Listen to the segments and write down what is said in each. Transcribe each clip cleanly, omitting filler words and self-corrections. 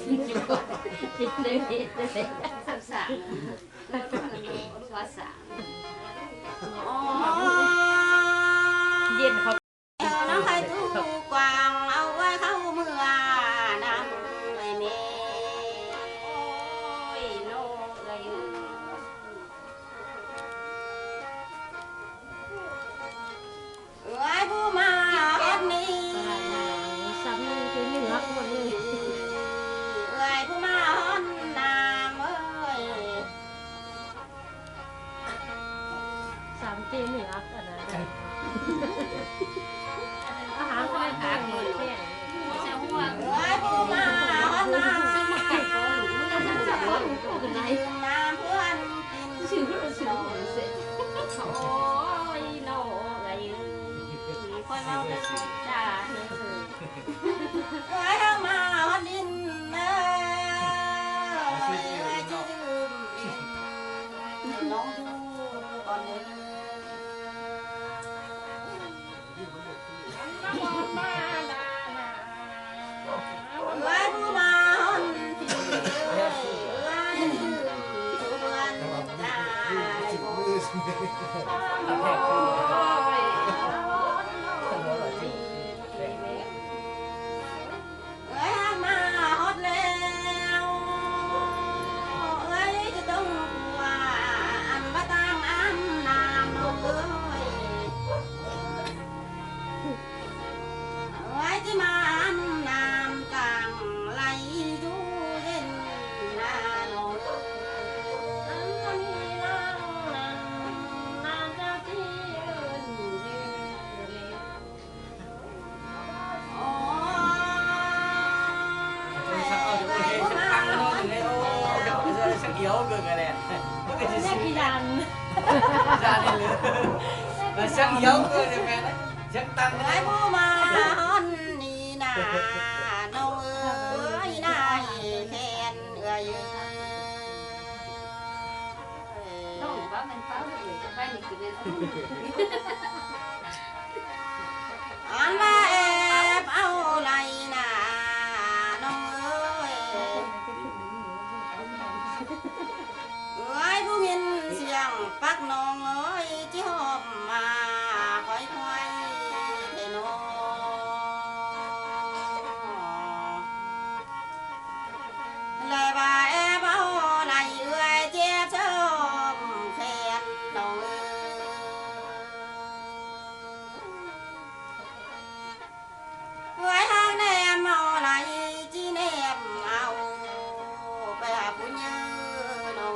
จิตเลยสามภาษาเย็นเขาน้องใครตู้กวางเอาไว้เข้าเมื่อนำไอ้เมย์โอ้ยโลกเลยไอ้ผู้มาเอ็ดนี้ซ้ำคือเหนือหมดเลยไอ้ผู้มาฮอนน้ำเอ้ย3 ตีเหนือกันนะอาหารทะเลผักหมดแค่ไอ้ผู้มาฮอนน้ำน้ำเพื่อนกินชื่อโอ้ยโลกไอ้คนเราจะจ่าไอ้ทางมาฮอนดินเอ้ยไอ้ชื่อน้องดูก่อนเลยไอ้ผู้มาฮอนดินเอ้ยไอ้ชื่อเพื่อนจ่าไอ้ผู้yếu cơ cái này Nhắc đi đàn ra đây nữa và sắc yếu cơ thì mẹ đấy sắc tăng cái bố mà hòn nì nà nâu ơi nai khen ơi nâu quá mình pháo rồi cho bay thì cứ lên anh ba em áo này nà bác non ơi chứ hôm mà khoai khoai thì nó lời bà em bao này người che chớm khen đầu người hàng em màu này chỉ em màu bè phụ như đầu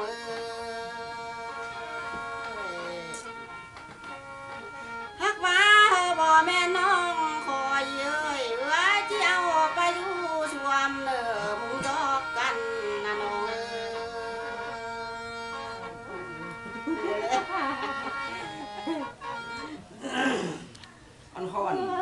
แม่น้องคอยเอ้ยเจ้าไปอยู่ชวมเนอมุงดอกกันนะน้องăn hòn